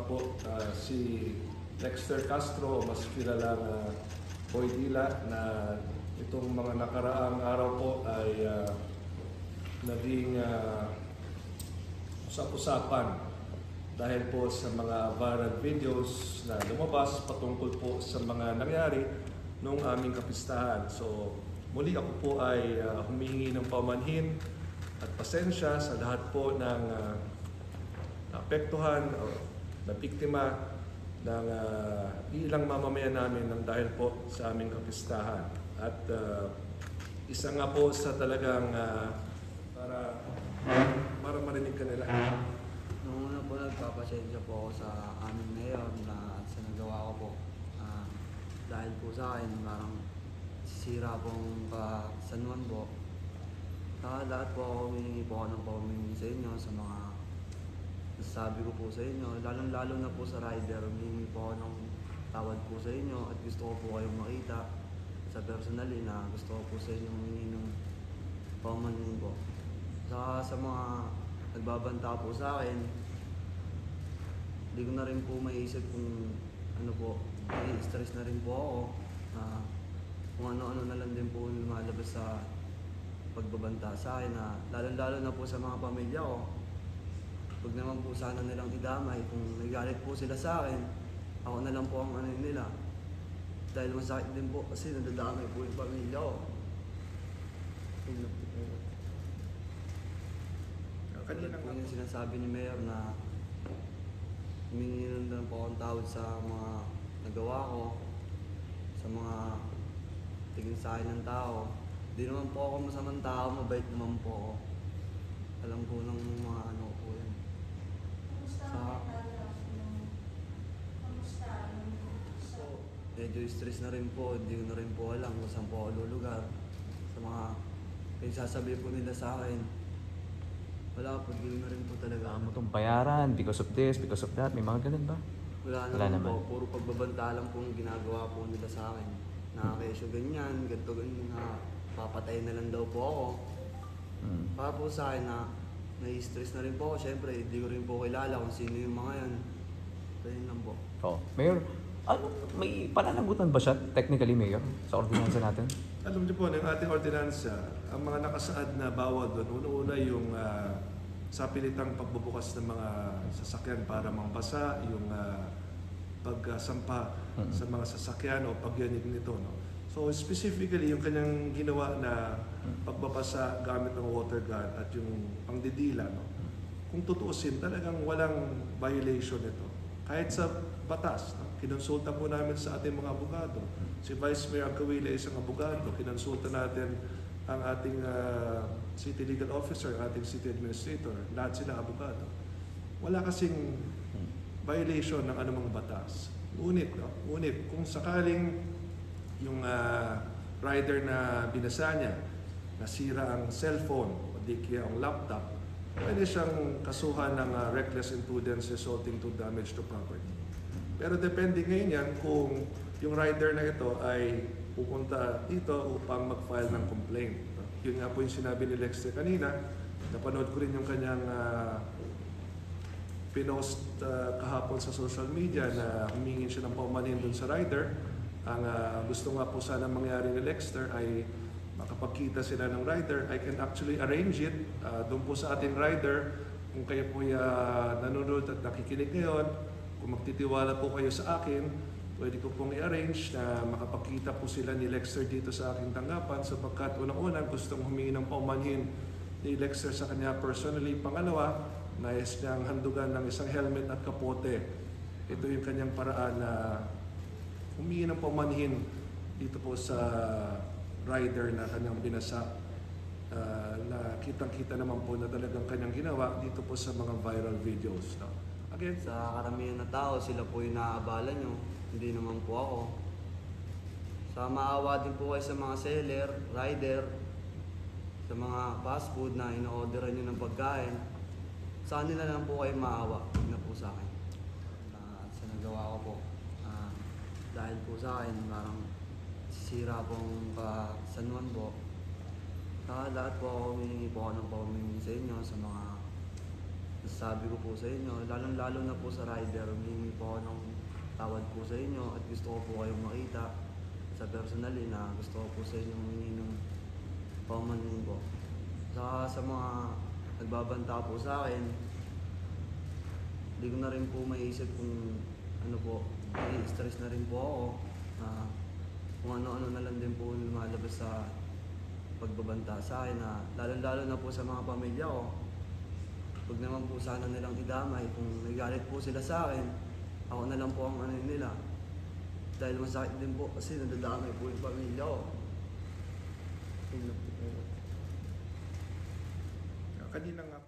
po si Dexter Castro, mas kilalang Boy Dila, na itong mga nakaraang araw po ay naging usap-usapan dahil po sa mga viral videos na lumabas patungkol po sa mga nangyari nung aming kapistahan. So muli ako po ay humingi ng pamanhin at pasensya sa lahat po ng naapektuhan o na biktima ng ilang mamamayan namin ng dahil po sa aming kapistahan. At isa nga po sa talagang para marinig ka nila. Noong una po, nagpapasensya po ako sa amin ngayon na sa nagawa ko po. Dahil po sa akin, parang sira pong kasanuan po. Lahat po ako humingi po ako ng paumingi sa inyo sa mga nasasabi ko po sa inyo. Lalo na po sa rider, humingi po ako ng tawad po sa inyo at gusto ko po kayong makita sa personally na gusto ko po sa inyo humingi ng paumanhin po. Sa mga nagbabanta po sa akin, hindi ko na rin po maiisip kung ano po, stress na rin po ako. Kung ano-ano na lang din po lumalabas sa pagbabanta sa akin, lalo na po sa mga pamilya ko. Huwag naman po sana nilang idamay. Kung nagalit po sila sa akin, ako na lang po ang ano nila. Dahil masakit din po kasi nadadamay po yung pamilya ko. Kanina po yung sinasabi ni Mayor na humingi lang po akong tawad sa mga nagawa ko, sa mga tingin sa akin ng tao. Hindi naman po ako masamang tao, mabait naman po ako. Alam ko ng mga ano po yan. Medyo stress na rin po, hindi ko na rin po alam kung saan po ako lulugar. Sa mga pinagsasabi po nila sa akin, wala po, hindi na rin po talaga. Mo itong bayaran because of this, because of that, may mga ganun ba? Wala naman po, puro pagbabanta lang po yung ginagawa po nila sa akin. Nakakesyo ganyan, ganito ganyan, papatay na lang daw po ako. Para po sa akin na nai-stress na rin po ako, syempre hindi ko rin po kilala kung sino yung mga yan. Ganyan lang po. Mayor, may pananagutan ba siya technically, Mayor, sa ordinansa natin? Alam niyo po, ng ating ordinansa, ang mga nakasaad na bawal doon, una yung sa pilitang pagbubukas ng mga sasakyan para mambasa, yung pagsampa sa mga sasakyan o pagyanig nito. No? So specifically, yung kanyang ginawa na pagbabasa gamit ng water gun at yung pangdidila, no? Kung tutuusin, talagang walang violation nito. Kahit sa batas, no? Kinonsulta po namin sa ating mga abogado. Si Vice Mayor Agkawila ay isang abogado. Kinonsulta natin ang ating City Legal Officer, ating City Administrator. Lahat sila abogado. Wala kasing violation ng anumang batas. Ngunit kung sakaling yung rider na binasa niya, nasira ang cellphone o di kaya ang laptop, pwede siyang kasuhan ng reckless imprudence resulting to damage to property. Pero depende ngayon yan kung yung rider na ito ay pupunta dito upang mag-file ng complaint. Yun nga po yung sinabi ni Lexter kanina. Napanood ko rin yung kanyang pinost kahapon sa social media na humingin siya ng paumanhin dun sa rider. Ang gusto nga po sana mangyari ni Lexter ay makapagkita sila ng rider. I can actually arrange it doon po sa ating rider. Kung kayo po nanonood at nakikinig ngayon, kung magtitiwala po kayo sa akin, pwede ko pong i-arrange na makapagkita po sila ni Lexter dito sa aking tanggapan sapagkat unang-una gustong humingi ng paumanhin ni Lexter sa kanya personally. Pangalawa, nais niyang handugan ng isang helmet at kapote. Ito yung kanyang paraan na humingi ng paumanhin dito po sa rider na kanyang binasa. Na kitang-kita naman po na talagang kanyang ginawa dito po sa mga viral videos. No? Again, sa karamihan na tao, sila po yung naaabala nyo. Hindi naman po ako. Sa maawa din po kayo sa mga seller, rider, sa mga fast food na ino-orderan nyo ng pagkain. Sa nila lang po kayo maawa. Huwag na po sa akin. Sa nagawa ko po. Dahil po sa akin, parang sira pong kasanuan po. Lahat po ako humingi po ako ng paumingi sa inyo sa mga sabi ko po sa inyo, lalong-lalo na po sa rider, humingi po ako ng tawad po sa inyo at gusto ko po kayong makita sa personally na gusto ko po sa inyo humingi ng paumanhin po. Saka sa mga nagbabanta po sa akin, hindi ko na rin po maiisip kung ano po, stress na rin po ako. Kung ano-ano na lang din po lumalabas sa pagbabanta sa akin na lalo-lalo na po sa mga pamilya ko. Huwag naman po sana nilang idamay. Kung nagalit po sila sa akin, ako na lang po ang ano nila. Dahil masakit din po kasi nadadamay po yung pamilya ko. Kanina nga